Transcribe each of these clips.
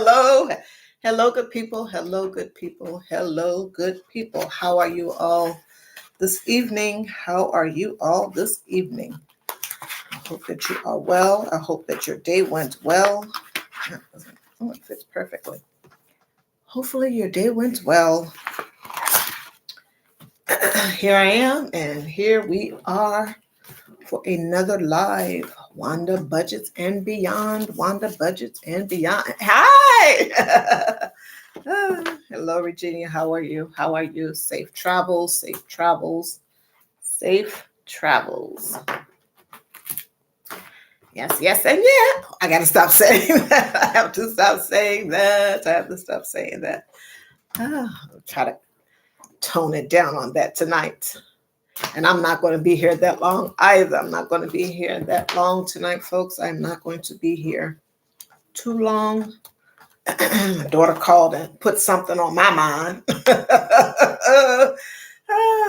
Hello. Hello, good people. Hello, good people. Hello, good people. How are you all this evening? How are you all this evening? I hope that you are well. I hope that your day went well. Oh, it fits perfectly. Hopefully your day went well. Here I am, and here we are for another live Wanda Budgets and Beyond. Wanda Budgets and Beyond. Hi! Hello, Regina. How are you? How are you? Safe travels, safe travels, safe travels. Yes, yes, and yeah. I got to stop saying that. I have to stop saying that. I have to stop saying that. I'll try to tone it down on that tonight. And I'm not going to be here that long either. I'm not going to be here that long tonight, folks. I'm not going to be here too long. My daughter called and put something on my mind.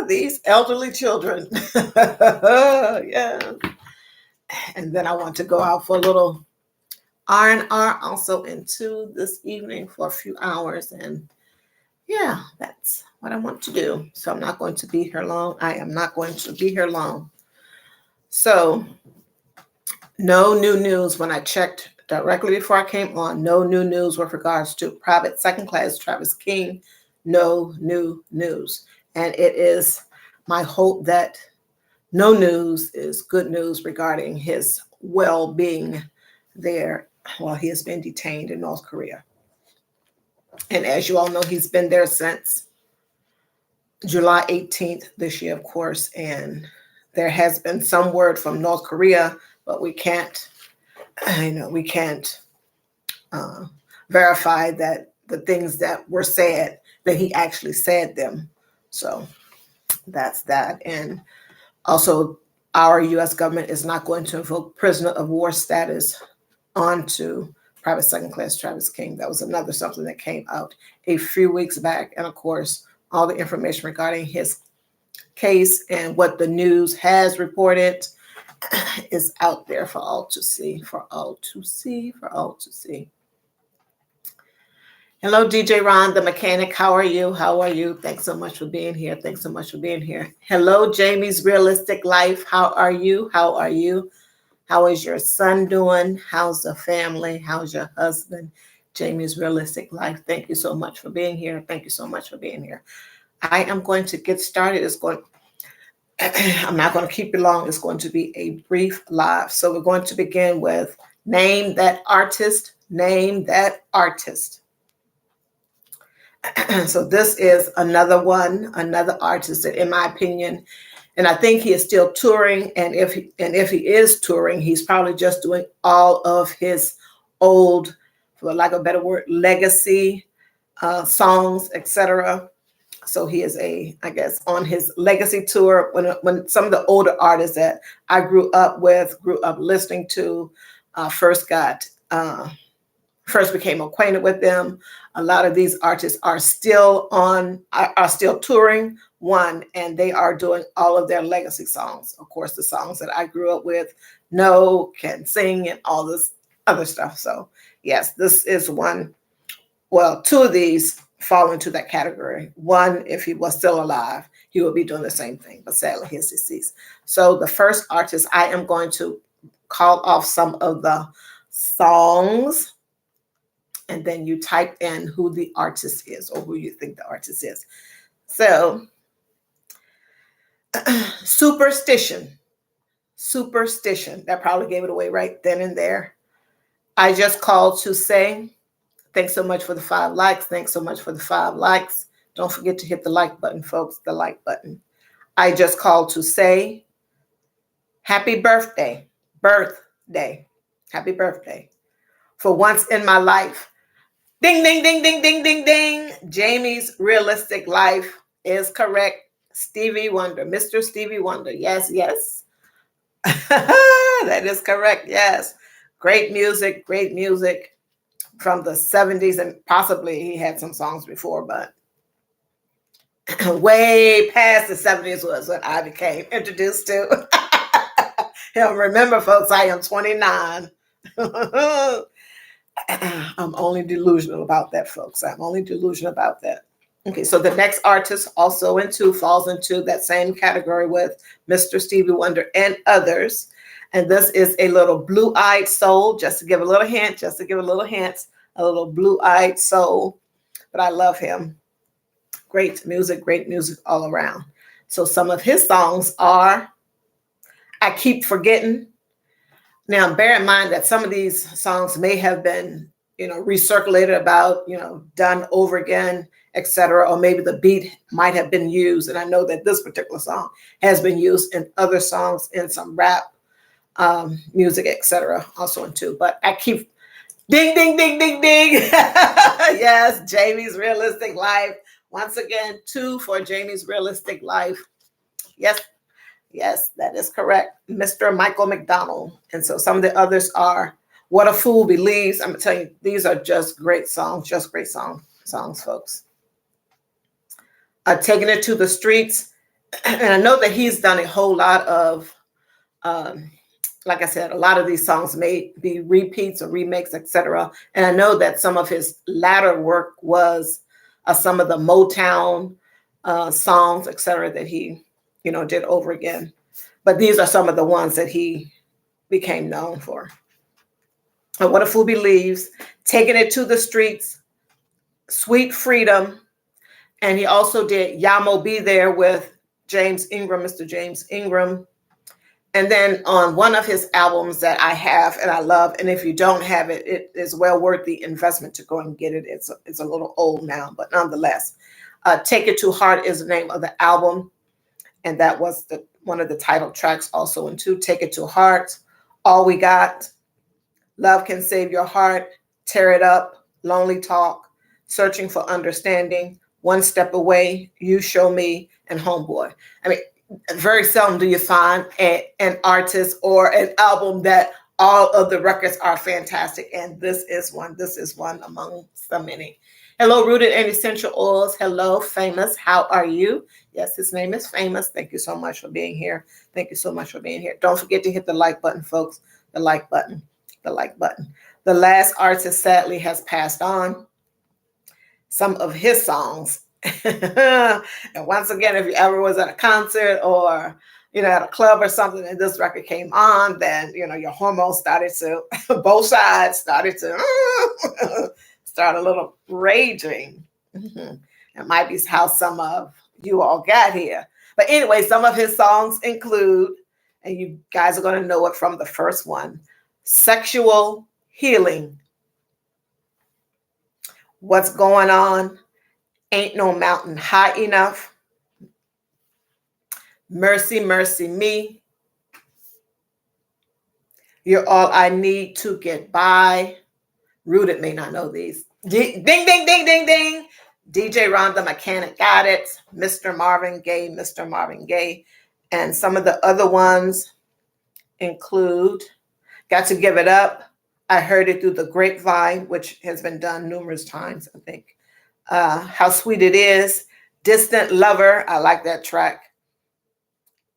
These elderly children. Yeah. And then I want to go out for a little R&R also into this evening for a few hours. And yeah, that's what I want to do. So I'm not going to be here long. I am not going to be here long. So no new news when I checked directly before I came on. No new news with regards to private second class Travis King. No new news. And it is my hope that no news is good news regarding his well-being there while he has been detained in North Korea. And as you all know, he's been there since July 18th this year, of course. And there has been some word from North Korea, but we can't verify that the things that were said, that he actually said them. So that's that. And also, our U.S. government is not going to invoke prisoner of war status onto private second class Travis King. That was another something that came out a few weeks back. And of course, all the information regarding his case and what the news has reported is out there for all to see, for all to see, for all to see. Hello, DJ Ron, the mechanic. How are you? How are you? Thanks so much for being here. Thanks so much for being here. Hello, Jamie's Realistic Life. How are you? How are you? How is your son doing? How's the family? How's your husband? Jamie's Realistic Life. Thank you so much for being here. Thank you so much for being here. I am going to get started. I'm not going to keep you long. It's going to be a brief live. So we're going to begin with name that artist. Name that artist. So this is another artist that, in my opinion, and I think he is still touring. And if he is touring, he's probably just doing all of his old, for lack of a better word, legacy songs, etc. So he is on his legacy tour. When some of the older artists that I grew up listening to, first became acquainted with them. A lot of these artists are still touring, and they are doing all of their legacy songs. Of course, the songs that I grew up with, know, can sing, and all this other stuff. So yes, this is one. Well, two of these fall into that category. One, if he was still alive, he would be doing the same thing, but sadly he's deceased. So the first artist, I am going to call off some of the songs, and then you type in who the artist is or who you think the artist is. So, Superstition. That probably gave it away right then and there. I Just Called to Say. Thanks so much for the 5 likes. Thanks so much for the 5 likes. Don't forget to hit the like button, folks, the like button. I Just Called to Say. Happy birthday. Happy birthday. For Once in My Life. Ding, ding, ding, ding, ding, ding, ding. Jamie's Realistic Life is correct. Stevie Wonder, Mr. Stevie Wonder. Yes, yes. That is correct. Yes. Great music from the 70s, and possibly he had some songs before, but way past the 70s was what I became introduced to him. Remember, folks, I am 29. I'm only delusional about that, folks. I'm only delusional about that. Okay, so the next artist also falls into that same category with Mr. Stevie Wonder and others. And this is a little blue-eyed soul, just to give a little hint, a little blue-eyed soul. But I love him. Great music all around. So some of his songs are I Keep Forgetting. Now, bear in mind that some of these songs may have been, recirculated about, done over again, etc. Or maybe the beat might have been used. And I know that this particular song has been used in other songs, in some rap music, etc. Also in two. But I keep ding, ding, ding, ding, ding. Yes, Jamie's Realistic Life. Once again, 2 for Jamie's Realistic Life. Yes, that is correct. Mr. Michael McDonald. And so some of the others are What a Fool Believes. I'm going to tell you, these are just great songs, folks. Taking It to the Streets. And I know that he's done a whole lot of, like I said, a lot of these songs may be repeats or remakes, etc. And I know that some of his latter work was some of the Motown songs, etc., that he did over again. But these are some of the ones that he became known for. What a Fool Believes, Taking It to the Streets, Sweet Freedom, and he also did Yamo Be There with James Ingram, Mr. James Ingram. And then on one of his albums that I have and I love, and if you don't have it, it is well worth the investment to go and get it. It's a little old now, but nonetheless, Take It to Heart is the name of the album. And that was one of the title tracks also in 2, Take It to Heart, All We Got, Love Can Save Your Heart, Tear It Up, Lonely Talk, Searching for Understanding, One Step Away, You Show Me, and Homeboy. I mean, very seldom do you find an artist or an album that all of the records are fantastic. And this is one among so many. Hello, Rooted and Essential Oils. Hello, Famous. How are you? Yes, his name is Famous. Thank you so much for being here. Don't forget to hit the like button, folks. The like button. The last artist sadly has passed on. Some of his songs. And once again, if you ever was at a concert or, at a club or something and this record came on, then, your hormones started to, both sides started to start a little raging. It might be how some of you all got here. But anyway, some of his songs include, and you guys are going to know it from the first one, Sexual Healing, What's Going On, Ain't No Mountain High Enough, Mercy, Mercy Me, You're All I Need to Get By. Rooted may not know these. Ding, ding, ding, ding, ding. DJ Ron the Mechanic got it. Mr. Marvin Gaye. And some of the other ones include Got to Give It Up, I Heard It Through the Grapevine, which has been done numerous times, I think. How Sweet It Is, Distant Lover, I like that track.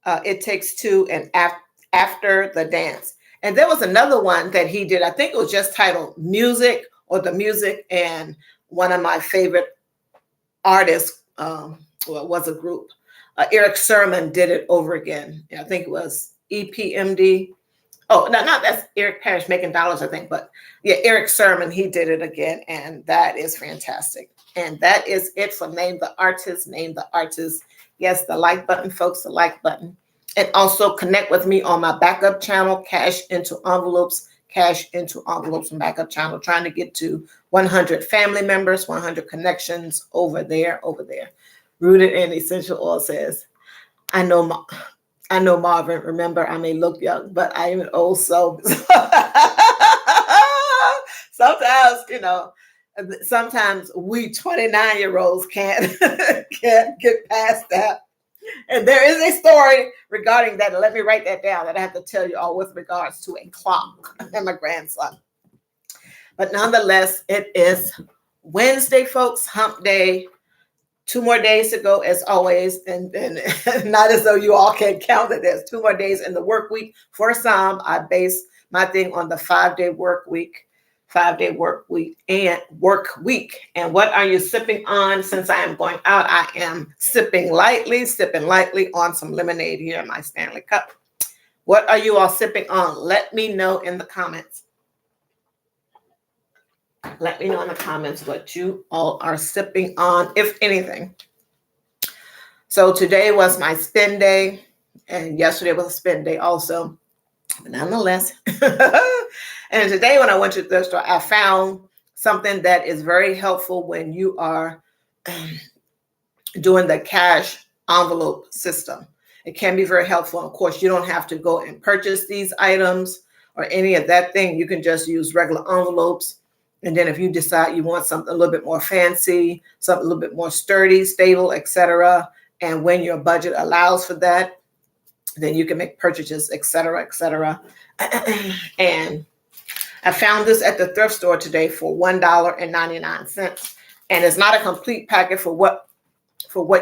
It Takes Two, and After the Dance. And there was another one that he did, I think it was just titled Music or The Music, and one of my favorite artists, was a group, Eric Sermon did it over again. I think it was EPMD. Oh, no, not that's Eric Parrish Making Dollars, I think, but yeah, Eric Sermon, he did it again, and that is fantastic. And that is it for Name the Artist. Yes, the like button, folks, the like button. And also connect with me on my backup channel, Cash into Envelopes and backup channel, trying to get to 100 family members, 100 connections over there. Rooted in Essential Oil says, I know Marvin, remember, I may look young, but I am an old soul. Sometimes we 29-year-olds can't get past that. And there is a story regarding that. And let me write that down that I have to tell you all with regards to a clock and my grandson. But nonetheless, it is Wednesday, folks, hump day. 2 more days to go, as always. And not as though you all can count that there's 2 more days in the work week. For some, I base my thing on the 5-day work week. 5-day work week. And what are you sipping on? Since I am going out, I am sipping lightly on some lemonade here in my Stanley cup. What are you all sipping on? Let me know in the comments. Let me know in the comments what you all are sipping on, if anything. So today was my spend day, and yesterday was a spend day also. But nonetheless, and today when I went to the thrift store, I found something that is very helpful when you are doing the cash envelope system. It can be very helpful. Of course, you don't have to go and purchase these items or any of that thing. You can just use regular envelopes. And then if you decide you want something a little bit more fancy, something a little bit more sturdy, stable, etc., and when your budget allows for that, then you can make purchases, etc., etc. And I found this at the thrift store today for $1.99. And it's not a complete packet for what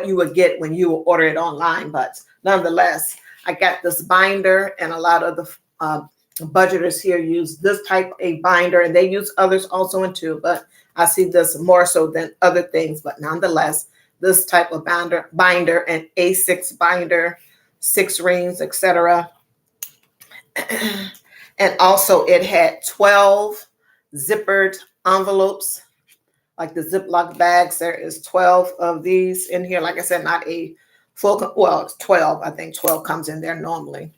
you would get when you order it online, but nonetheless, I got this binder, and a lot of the budgeters here use this type of binder, and they use others also in too, but I see this more so than other things. But nonetheless, this type of binder, an A6 binder, 6 rings, etc. And also it had 12 zippered envelopes, like the Ziploc bags. There is 12 of these in here. Like I said, not a full, well, it's 12. I think 12 comes in there normally.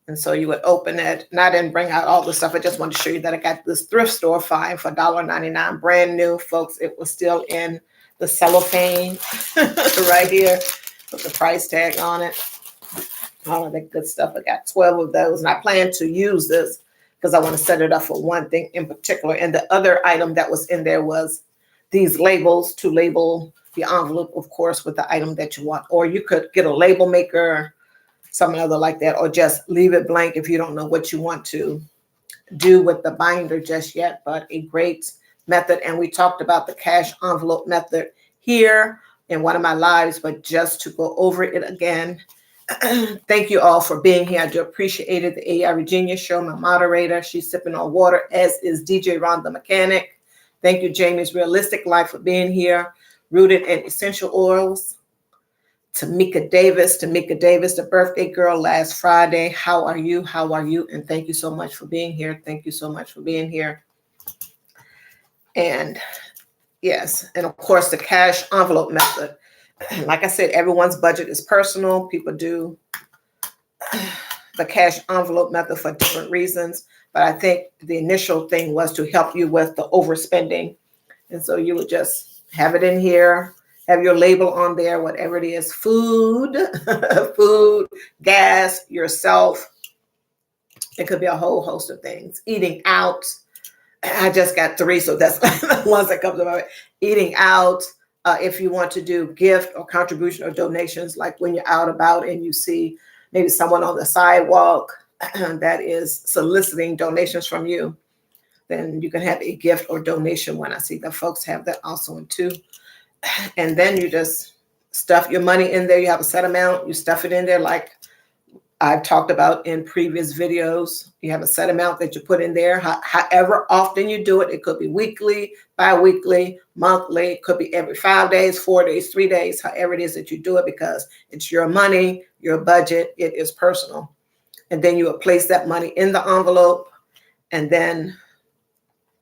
And so you would open it, and I didn't bring out all the stuff. I just wanted to show you that I got this thrift store find for $1.99, brand new, folks. It was still in the cellophane right here with the price tag on it. All of that good stuff. I got 12 of those, and I plan to use this because I want to set it up for one thing in particular. And the other item that was in there was these labels to label the envelope, of course, with the item that you want. Or you could get a label maker, something other like that, or just leave it blank if you don't know what you want to do with the binder just yet. But a great method. And we talked about the cash envelope method here in one of my lives, but just to go over it again. Thank you all for being here. I do appreciate it. The AI Virginia Show, my moderator, she's sipping on water, as is DJ Ron the Mechanic. Thank you, Jamie's Realistic Life, for being here. Rooted in Essential Oils. Tamika Davis, the birthday girl last Friday. How are you? How are you? And thank you so much for being here. Thank you so much for being here. And yes, and of course, the cash envelope method. Like I said, everyone's budget is personal. People do the cash envelope method for different reasons. But I think the initial thing was to help you with the overspending. And so you would just have it in here, have your label on there, whatever it is, food, food, gas, yourself. It could be a whole host of things. Eating out. I just got 3, so that's the ones that come to mind. Eating out. If you want to do gift or contribution or donations, like when you're out about and you see maybe someone on the sidewalk that is soliciting donations from you, then you can have a gift or donation one. I see that folks have that also in too. And then you just stuff your money in there. You have a set amount, you stuff it in there like I've talked about in previous videos. You have a set amount that you put in there. However often you do it, it could be weekly, bi-weekly, monthly, it could be every 5 days, 4 days, 3 days, however it is that you do it, because it's your money, your budget, it is personal. And then you will place that money in the envelope. And then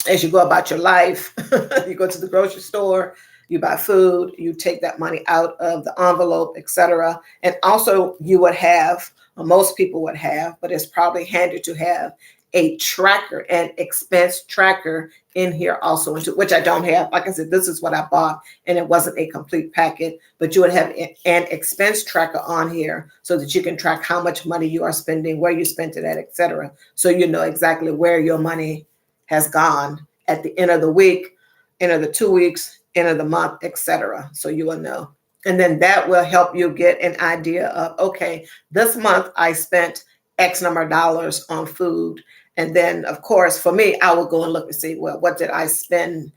as you go about your life, you go to the grocery store, you buy food, you take that money out of the envelope, etc. And also you would have, most people would have, but it's probably handy to have a tracker, an expense tracker in here also, which I don't have. Like I said, this is what I bought, and it wasn't a complete packet, but you would have an expense tracker on here so that you can track how much money you are spending, where you spent it at, etc. So you know exactly where your money has gone at the end of the week, end of the 2 weeks, end of the month, etc. So you will know. And then that will help you get an idea of, okay, this month I spent X number of dollars on food. And then, of course, for me, I will go and look and see, well, what did I spend,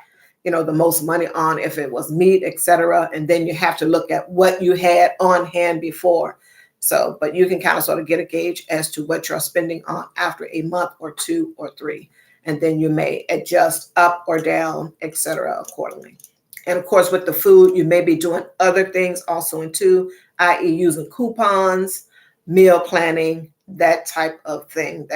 the most money on, if it was meat, etc. And then you have to look at what you had on hand before. So, but you can kind of sort of get a gauge as to what you're spending on after a month or 2 or 3. and then you may adjust up or down, etc. accordingly. And of course, with the food, you may be doing other things also in two, i.e. using coupons, meal planning, that type of thing.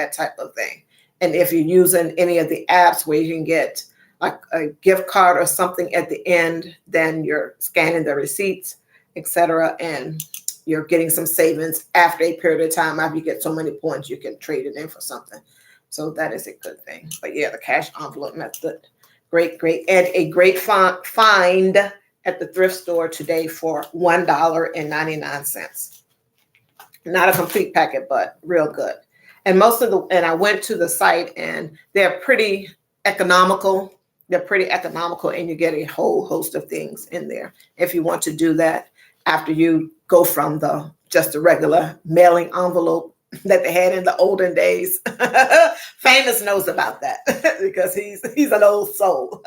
And if you're using any of the apps where you can get like a gift card or something at the end, then you're scanning the receipts, etc. And you're getting some savings after a period of time. After you get so many points, you can trade it in for something. So that is a good thing. But yeah, the cash envelope method, great. And a great find at the thrift store today for $1.99. Not a complete packet, but real good. And I went to the site and they're pretty economical. And you get a whole host of things in there. If you want to do that after you go from just the regular mailing envelope that they had in the olden days. Famous knows about that because he's an old soul.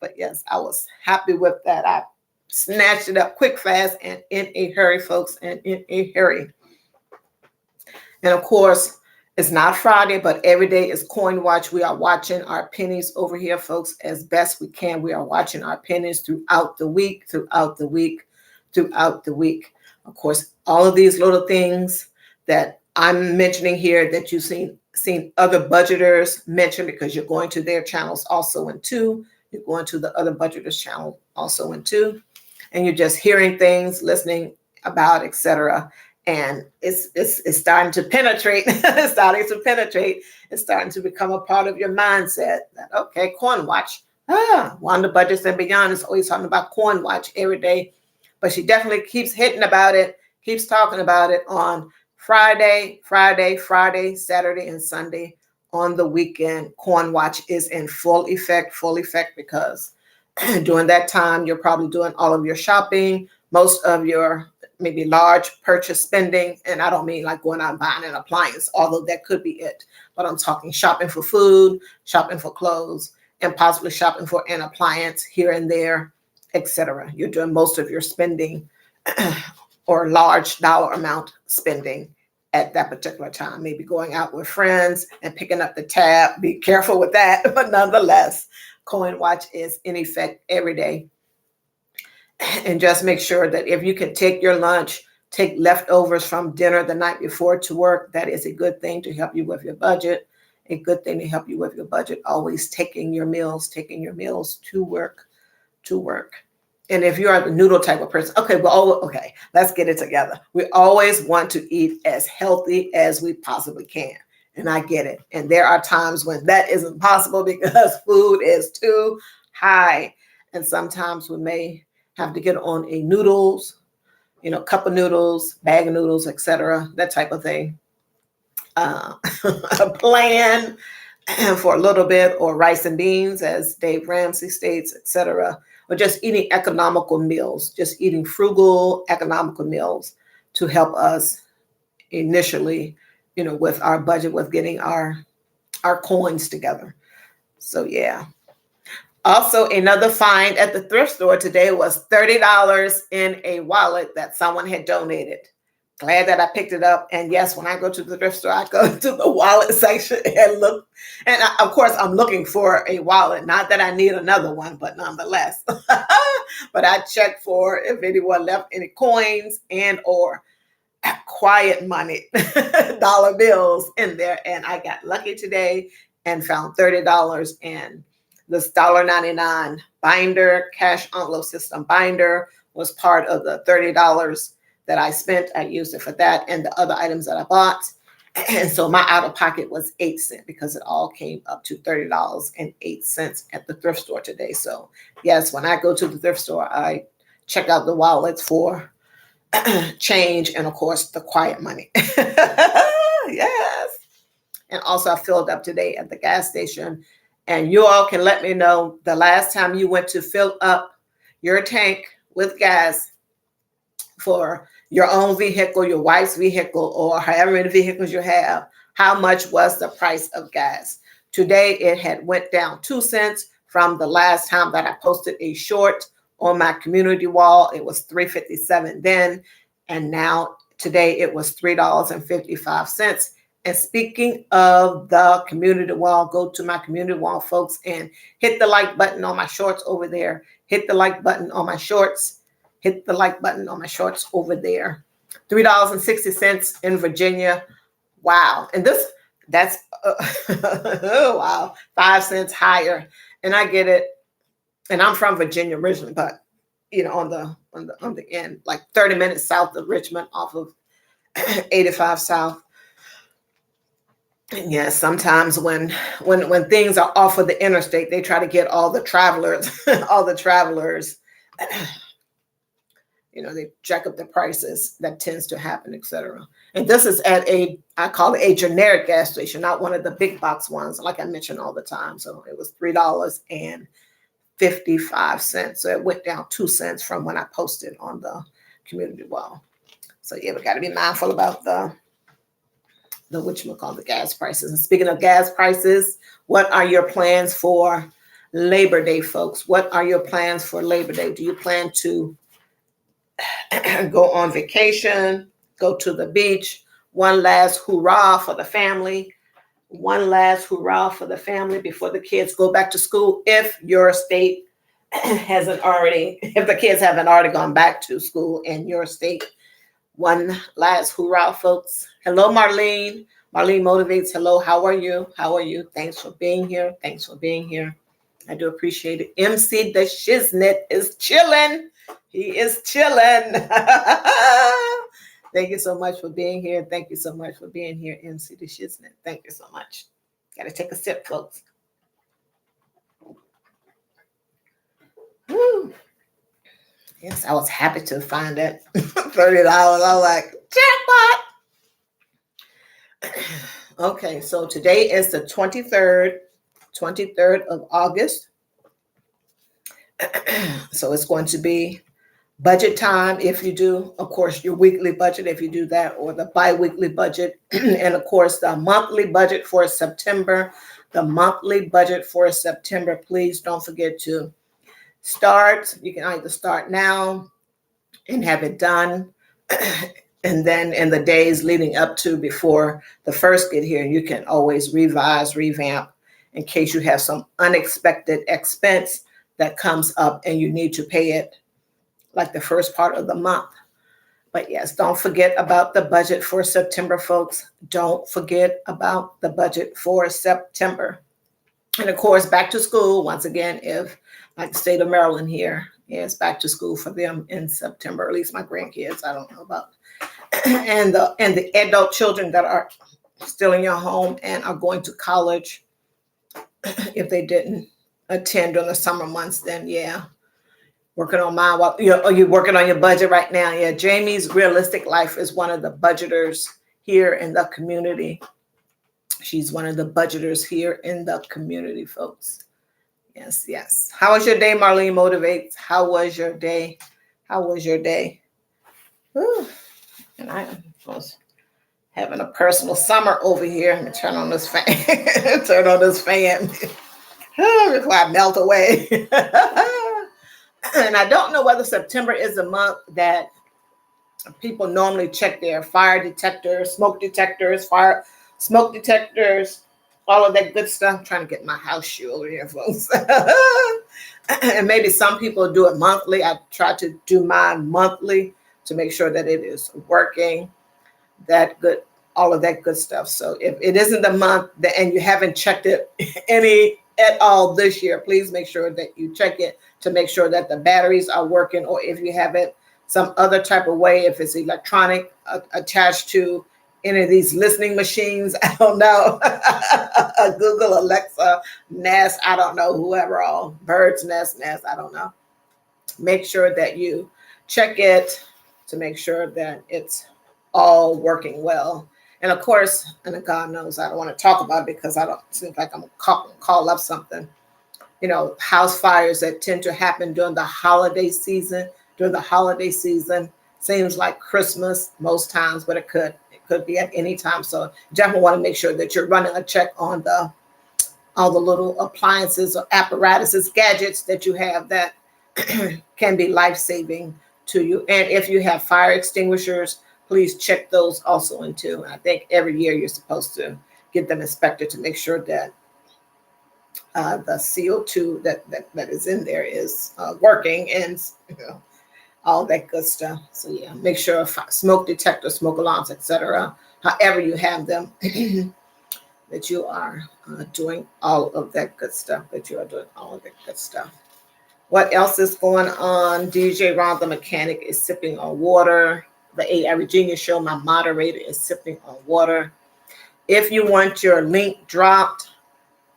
But yes, I was happy with that. I snatched it up quick, fast, and in a hurry, folks, and in a hurry. And of course, it's not Friday, but every day is Coin Watch. We are watching our pennies over here, folks, as best we can. We are watching our pennies throughout the week. Of course, all of these little things that I'm mentioning here that you've seen other budgeters mention, because you're going to their channels also in two. You're going to the other budgeters channel also in two. And you're just hearing things, listening about, etc. And it's starting to penetrate. It's starting to become a part of your mindset that, okay, Coin Watch. Wanda Budgets and Beyond is always talking about Coin Watch every day. But she definitely keeps hitting about it, keeps talking about it on Friday, Saturday, and Sunday. On the weekend, Coin Watch is in full effect because during that time, you're probably doing all of your shopping, most of your maybe large purchase spending. And I don't mean like going out and buying an appliance, although that could be it. But I'm talking shopping for food, shopping for clothes, and possibly shopping for an appliance here and there, etc. You're doing most of your spending or large dollar amount spending at that particular time. Maybe going out with friends and picking up the tab. Be careful with that. But nonetheless, Coin Watch is in effect every day. And just make sure that if you can take your lunch, take leftovers from dinner the night before to work, that is a good thing to help you with your budget. Always taking your meals to work. And if you are the noodle type of person, okay, let's get it together. We always want to eat as healthy as we possibly can. And I get it. And there are times when that isn't possible because food is too high. And sometimes we may have to get on a noodles, cup of noodles, bag of noodles, etc., that type of thing. A plan for a little bit, or rice and beans, as Dave Ramsey states, etc., or just eating economical meals, just eating frugal, economical meals to help us initially, with our budget, with getting our coins together. So yeah. Also, another find at the thrift store today was $30 in a wallet that someone had donated. Glad that I picked it up. And yes, when I go to the thrift store, I go to the wallet section and look. And of course, I'm looking for a wallet. Not that I need another one, but nonetheless. But I checked for if anyone left any coins and or quiet money, dollar bills in there. And I got lucky today and found $30 in this $1.99 binder, cash envelope system binder was part of the $30 that I spent. I used it for that and the other items that I bought. And so my out of pocket was 8 cents because it all came up to $30.08 at the thrift store today. So yes, when I go to the thrift store, I check out the wallets for change and of course the quiet money. Yes. And also I filled up today at the gas station. And you all can let me know the last time you went to fill up your tank with gas for your own vehicle, your wife's vehicle, or however many vehicles you have, how much was the price of gas? Today, it had went down 2 cents from the last time that I posted a short on my community wall. It was $3.57 then, and now today it was $3.55. And speaking of the community wall, go to my community wall, folks, and hit the like button on my shorts over there. Hit the like button on my shorts. Hit the like button on my shorts over there. $3.60 in Virginia. Wow. And that's oh, wow, 5 cents higher. And I get it. And I'm from Virginia originally, but on the end, like 30 minutes south of Richmond off of 85 South. And yes, sometimes when things are off of the interstate, they try to get all the travelers, they jack up the prices. That tends to happen, etc. And this is at I call it a generic gas station, not one of the big box ones, like I mention all the time. So it was $3.55. So it went down 2 cents from when I posted on the community wall. So yeah, we got to be mindful about the gas prices. And speaking of gas prices, what are your plans for Labor Day, folks? What are your plans for Labor Day? Do you plan to go on vacation, go to the beach? One last hurrah for the family. One last hurrah for the family before the kids go back to school. If your state if the kids haven't already gone back to school in your state. One last hurrah, folks. Hello, Marlene. Marlene Motivates. Hello, how are you? How are you? Thanks for being here. Thanks for being here. I do appreciate it. MC the Shiznit is chilling. He is chilling. Thank you so much for being here. Thank you so much for being here, MC the Shiznit. Thank you so much. Got to take a sip, folks. Woo. Yes, I was happy to find that $30. I was like, jackpot. Okay, so today is the 23rd of August. So it's going to be budget time if you do, of course, your weekly budget if you do that, or the bi-weekly budget. And of course, the monthly budget for September. The monthly budget for September, please don't forget to start. You can either start now and have it done, and then in the days leading up to before the first get here, you can always revamp in case you have some unexpected expense that comes up and you need to pay it like the first part of the month. But yes, don't forget about the budget for September, folks. Don't forget about the budget for September. And of course, back to school, once again, if like the state of Maryland here, it's back to school for them in September, or at least my grandkids, I don't know about. And the adult children that are still in your home and are going to college, if they didn't attend during the summer months, then yeah, working on mine. You're working on your budget right now. Yeah, Jamie's Realistic Life is one of the budgeters here in the community. She's one of the budgeters here in the community, folks. Yes, yes. How was your day, Marlene Motivates? How was your day? How was your day? Whew. And I was having a personal summer over here. Let me turn on this fan. Turn on this fan before I melt away. And I don't know whether September is the month that people normally check their fire detectors, smoke detectors, all of that good stuff. I'm trying to get my house shoe over here, folks. And maybe some people do it monthly. I try to do mine monthly to make sure that it is working, that good, all of that good stuff. So if it isn't the month and you haven't checked it at all this year, please make sure that you check it to make sure that the batteries are working, or if you have it some other type of way, if it's electronic attached to any of these listening machines, I don't know, Google, Alexa, Nest, I don't know, whoever all, Bird's Nest, I don't know. Make sure that you check it to make sure that it's all working well. And of course, and God knows I don't want to talk about it because I don't seem like I'm call up something. House fires that tend to happen during the holiday season. Seems like Christmas most times, but it could be at any time. So definitely want to make sure that you're running a check on all the little appliances or apparatuses, gadgets that you have that can be life-saving to you. And if you have fire extinguishers, please check those also into. I think every year you're supposed to get them inspected to make sure that the CO2 that is in there is working, and all that good stuff. So yeah, make sure smoke detectors, smoke alarms, etc. However you have them, that you are doing all of that good stuff. That you are doing all of that good stuff. What else is going on? DJ Ron the mechanic is sipping on water. The AI Virginia show, my moderator, is sipping on water. If you want your link dropped,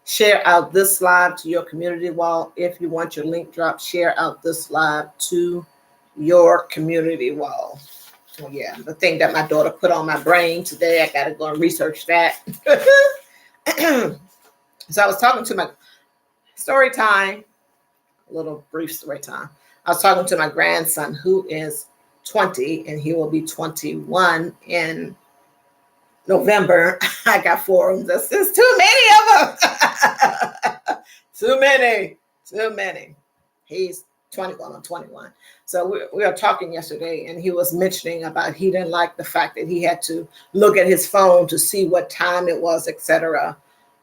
share out this live to your community wall. If you want your link dropped, share out this live to your community wall. Oh, yeah, the thing that my daughter put on my brain today, I got to go and research that. So I was talking to my story time, a little brief story time. I was talking to my grandson who is 20 and he will be 21 in November. I got 4 of them. This is too many of them. Too many. He's 21 or 21. So we were talking yesterday, and he was mentioning about he didn't like the fact that he had to look at his phone to see what time it was, etc.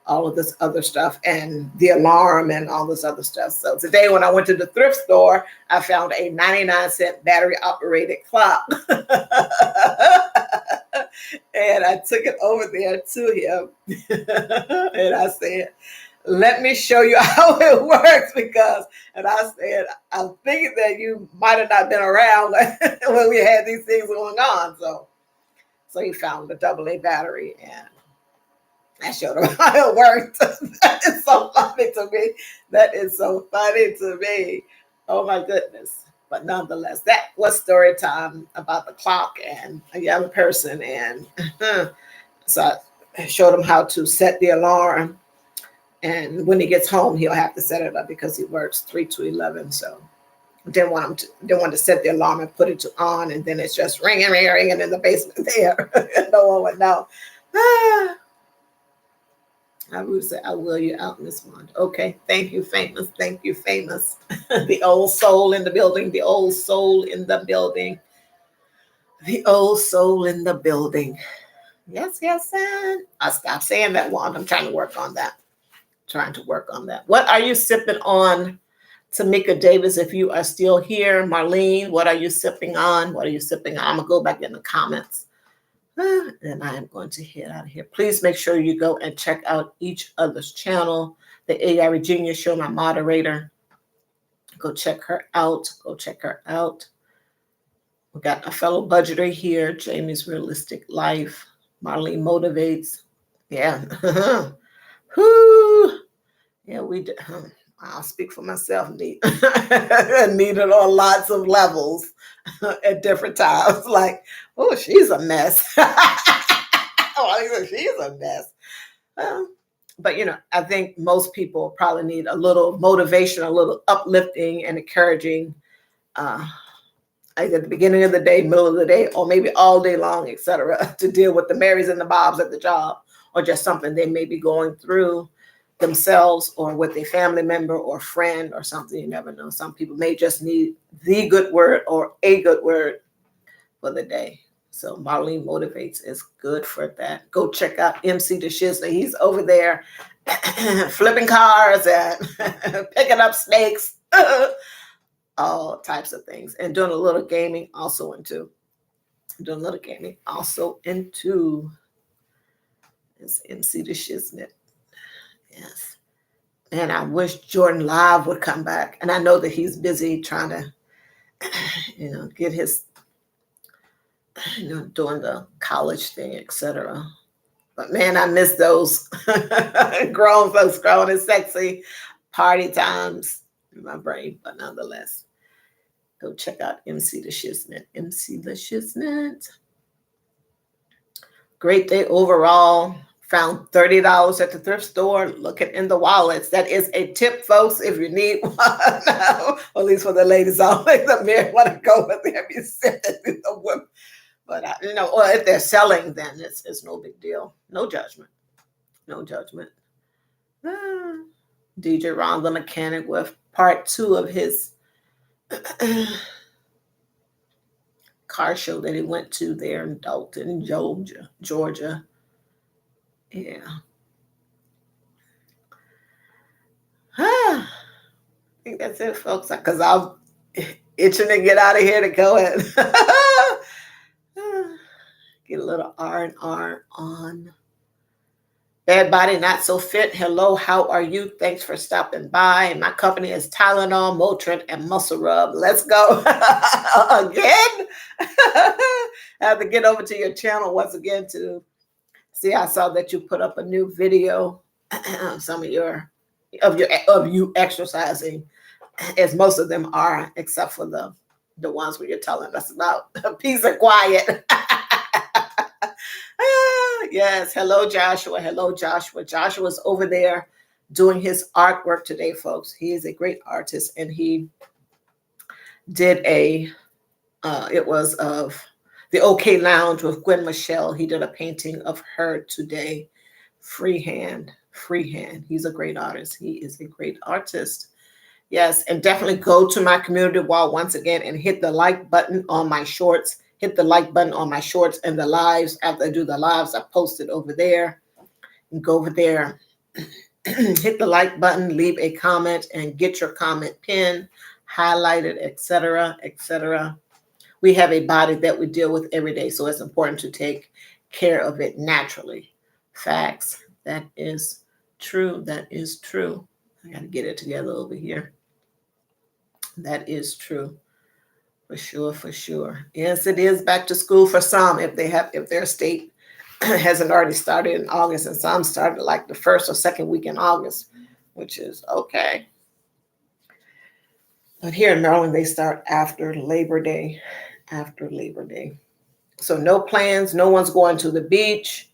All of this other stuff, and the alarm and all this other stuff. So today when I went to the thrift store, I found a 99-cent battery operated clock. And I took it over there to him. And I said, let me show you how it works, because, and I said, I'm thinking that you might have not been around when we had these things going on. So he found the AA battery, and I showed him how it worked. That is so funny to me. That is so funny to me. Oh my goodness. But nonetheless, that was story time about the clock and a young person. And so I showed him how to set the alarm. And when he gets home, he'll have to set it up because he works 3 to 11. So didn't want to set the alarm and put it to on, and then it's just ringing in the basement there. No one would know. I would say, I will you out, Miss Wanda. Okay, thank you, famous. Thank you, famous. The old soul in the building. The old soul in the building. The old soul in the building. Yes, and I stopped saying that, Wanda. I'm trying to work on that. What are you sipping on, Tamika Davis? If you are still here, Marlene, what are you sipping on? I'm going to go back in the comments. And I am going to head out of here. Please make sure you go and check out each other's channel. The AI Virginia show, my moderator. Go check her out. We got a fellow budgeter here, Jamie's Realistic Life. Marlene Motivates. Yeah. Whoo. Yeah, we did. I'll speak for myself, needed on lots of levels at different times. Like, oh, she's a mess. She's a mess. But I think most people probably need a little motivation, a little uplifting and encouraging, either at the beginning of the day, middle of the day, or maybe all day long, etc., to deal with the Marys and the Bobs at the job, or just something they may be going through themselves or with a family member or friend or something. You never know. Some people may just need the good word or a good word for the day. So Marlene Motivates is good for that. Go check out MC the Shizzler. He's over there flipping cars and picking up snakes, all types of things, and doing a little gaming also into. It's MC the Shiznit. Yes. And I wish Jordan Live would come back. And I know that he's busy trying to, get his, doing the college thing, etc. But man, I miss those grown folks, grown and sexy party times in my brain. But nonetheless, go check out MC the Shiznit. MC the Shiznit. Great day overall. Found $30 at the thrift store. Looking in the wallets. That is a tip, folks, if you need one. Or at least for the ladies, always the men want to go with them. You send it to the women. But, or if they're selling, then it's no big deal. No judgment. DJ Ron the Mechanic with part 2 of his car show that he went to there in Dalton, Georgia. Yeah. I think that's it, folks, because I'm itching to get out of here to go and get a little R&R on. Bad Body, Not So Fit. Hello, how are you? Thanks for stopping by. My company is Tylenol, Motrin, and Muscle Rub. Let's go. Again? I have to get over to your channel once again to see. I saw that you put up a new video. Some of you exercising, as most of them are, except for the ones where you're telling us about peace and quiet. Yes. Hello, Joshua. Hello, Joshua. Joshua's over there doing his artwork today, folks. He is a great artist, and he did it was of the OK Lounge with Gwen Michelle. He did a painting of her today. Freehand. He's a great artist. He is a great artist. Yes, and definitely go to my community wall once again and hit the like button on my shorts. Hit the like button on my shorts and the lives. After I do the lives, I post it over there. And go over there, hit the like button, leave a comment, and get your comment pinned, highlighted, etc., etc. We have a body that we deal with every day, so it's important to take care of it naturally. Facts. That is true. That is true. I got to get it together over here. That is true. For sure, for sure. Yes, it is back to school for some if their state hasn't already started in August, and some started like the first or second week in August, which is okay. But here in Maryland, they start after Labor Day. After Labor Day. So no plans. No one's going to the beach.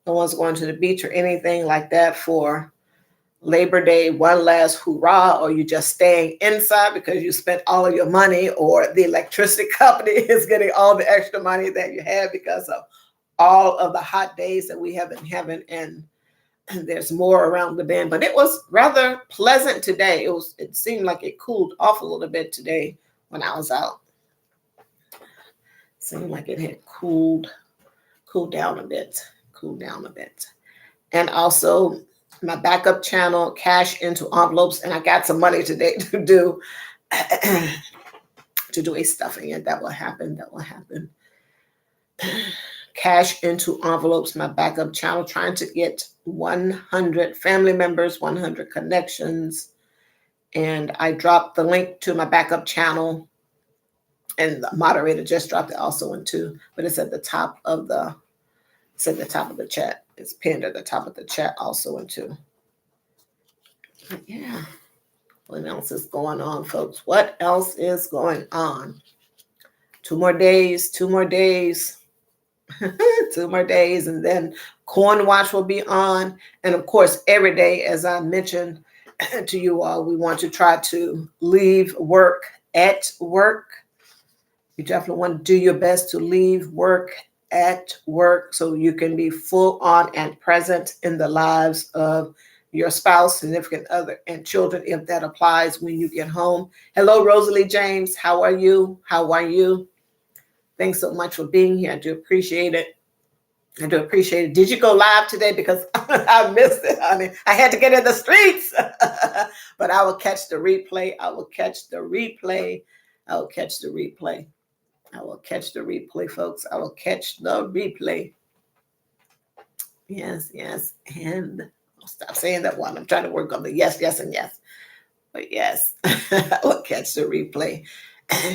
No one's going to the beach or anything like that for Labor Day, one last hurrah, or you just staying inside because you spent all of your money, or the electricity company is getting all the extra money that you have because of all of the hot days that we have been having, and there's more around the bend. But it was rather pleasant today. It seemed like it cooled off a little bit today when I was out. Seemed like it had cooled down a bit. And also my backup channel, cash into envelopes, and I got some money today to do a stuffing, and that will happen. Cash into envelopes, my backup channel, trying to get 100 family members, 100 connections, and I dropped the link to my backup channel, and the moderator just dropped it also into, but it's at the top of the chat. It's pinned at the top of the chat also into. But yeah. What else is going on, folks? What else is going on? 2 more days. 2 more days, and then Corn Watch will be on. And of course, every day, as I mentioned to you all, we want to try to leave work at work. You definitely want to do your best to leave work at work so you can be full on and present in the lives of your spouse, significant other, and children, if that applies when you get home. Hello, Rosalie James. How are you? Thanks so much for being here. I do appreciate it. Did you go live today? Because I missed it, honey. I had to get in the streets. But I will catch the replay. Folks. I will catch the replay. Yes. And I'll stop saying that one. I'm trying to work on the yes, and yes. But yes, I will catch the replay.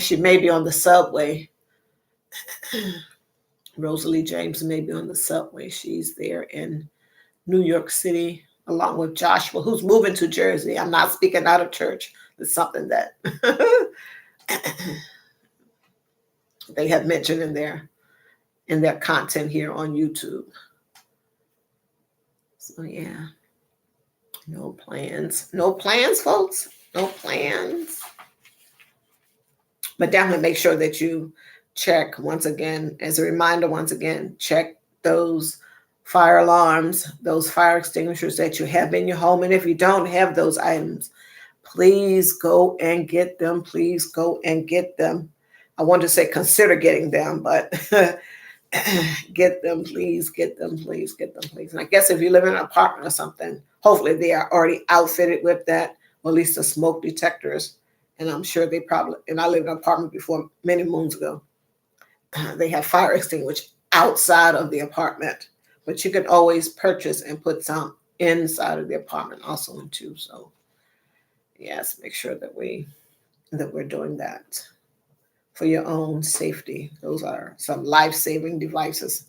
She may be on the subway. Rosalie James may be on the subway. She's there in New York City, along with Joshua, who's moving to Jersey. I'm not speaking out of church. It's something that they have mentioned in their content here on YouTube. So yeah, no plans, folks, no plans. But definitely make sure that you check once again, as a reminder, check those fire alarms, those fire extinguishers that you have in your home. And if you don't have those items, please go and get them. I want to say consider getting them, but get them, please, get them, please, get them, please. And I guess if you live in an apartment or something, hopefully they are already outfitted with that, or at least the smoke detectors. And I'm sure they probably, and I lived in an apartment before many moons ago, they have fire extinguisher outside of the apartment, but you can always purchase and put some inside of the apartment also too. So yes, make sure that we're doing that for your own safety. Those are some life-saving devices.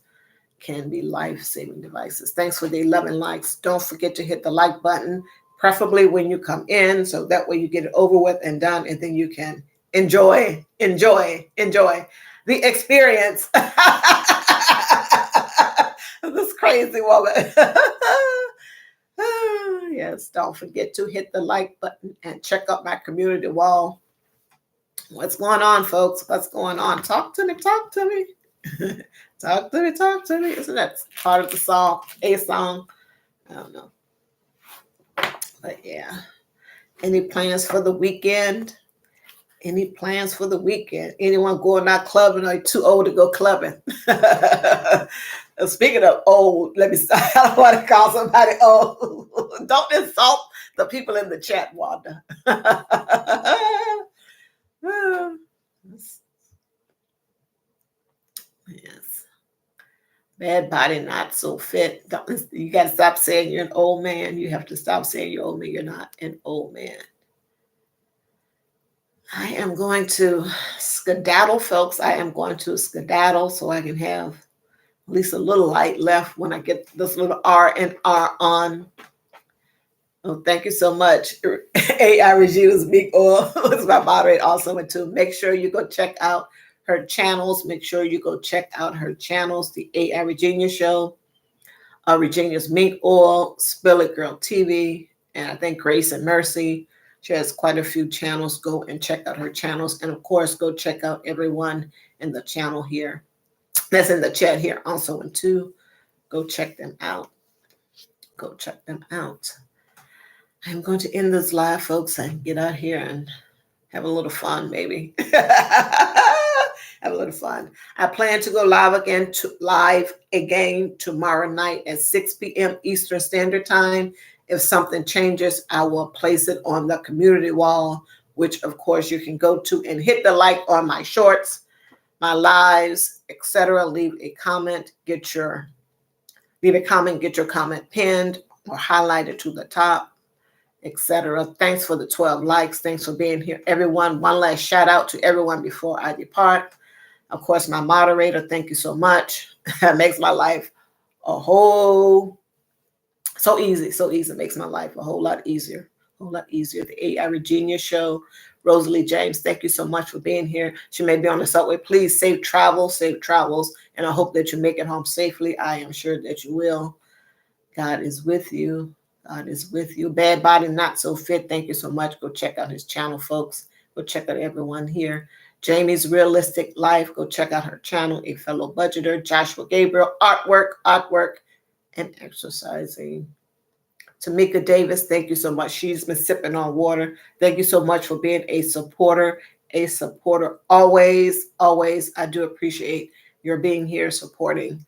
Can be life-saving devices. Thanks for the 11 likes. Don't forget to hit the like button, preferably when you come in, so that way you get it over with and done, and then you can enjoy the experience. This crazy woman. Yes, don't forget to hit the like button and check out my community wall. What's going on, folks? What's going on? Talk to me, talk to me. Talk to me, talk to me. Isn't that part of the song? A song? I don't know. But yeah. Any plans for the weekend? Any plans for the weekend? Anyone going out clubbing, or too old to go clubbing? Speaking of old, let me stop. I don't want to call somebody old. Don't insult the people in the chat, Wanda. Yes. Bad body, not so fit. You got to stop saying you're an old man. You have to stop saying you're old man. You're not an old man. I am going to skedaddle, folks. I am going to skedaddle so I can have at least a little light left when I get this little R and R on. Oh, thank you so much. AI Regia's Big Oil is my moderator also. And to make sure you go check out her channels. Make sure you go check out her channels. The AI Regina Show, Regina's Mink Oil, Spill It Girl TV, and I think Grace and Mercy. She has quite a few channels. Go and check out her channels. And of course, go check out everyone in the channel here. That's in the chat here also. And two, go check them out. Go check them out. I'm going to end this live, folks, and get out here and have a little fun, maybe. Have a little fun. I plan to go live again tomorrow night at 6 p.m. Eastern Standard Time. If something changes, I will place it on the community wall, which of course you can go to and hit the like on my shorts, my lives, etc. Leave a comment, get your comment pinned or highlighted to the top, etc. Thanks for the 12 likes. Thanks for being here, everyone. One last shout out to everyone before I depart. Of course, my moderator, thank you so much. That makes my life so easy. It makes my life a whole lot easier. The AI Regina Show, Rosalie James, thank you so much for being here. She may be on the subway. Please safe travels, and I hope that you make it home safely. I am sure that you will. God is with you. God is with you. Bad Body, Not So Fit, thank you so much. Go check out his channel, folks. Go check out everyone here. Jamie's Realistic Life, go check out her channel. A Fellow Budgeter, Joshua Gabriel, artwork, and exercising. Tamika Davis, thank you so much. She's been sipping on water. Thank you so much for being a supporter. Always. I do appreciate your being here supporting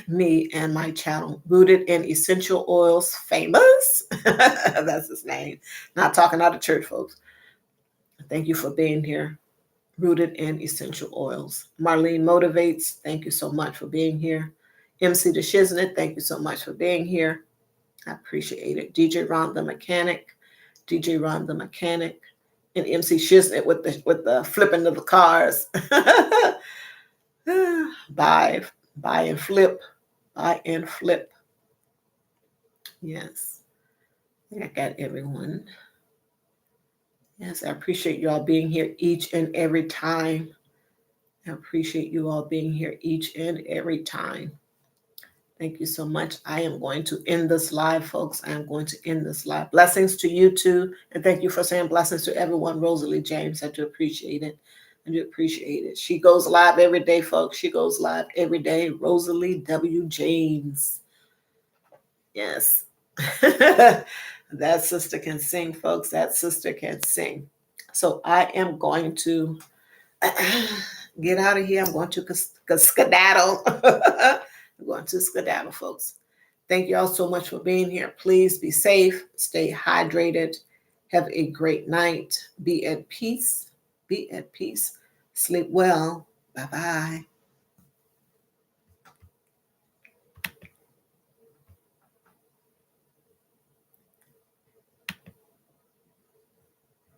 me and my channel. Rooted in Essential Oils, famous. That's his name. Not talking out of church, folks. Thank you for being here. Rooted in Essential Oils. Marlene Motivates, thank you so much for being here. MC the Shiznit, thank you so much for being here. I appreciate it. DJ Ron the Mechanic, and MC Shiznit with the flipping of the cars. Buy and flip. Yes, I got everyone. Yes, I appreciate you all being here each and every time. Thank you so much. I am going to end this live, folks. Blessings to you too. And thank you for saying blessings to everyone. Rosalie James, I do appreciate it. She goes live every day, folks. Rosalie W. James. Yes. That sister can sing, folks. So I am going to get out of here. I'm going to skedaddle. I'm going to skedaddle, folks. Thank you all so much for being here. Please be safe, stay hydrated, have a great night, be at peace, sleep well. Bye bye.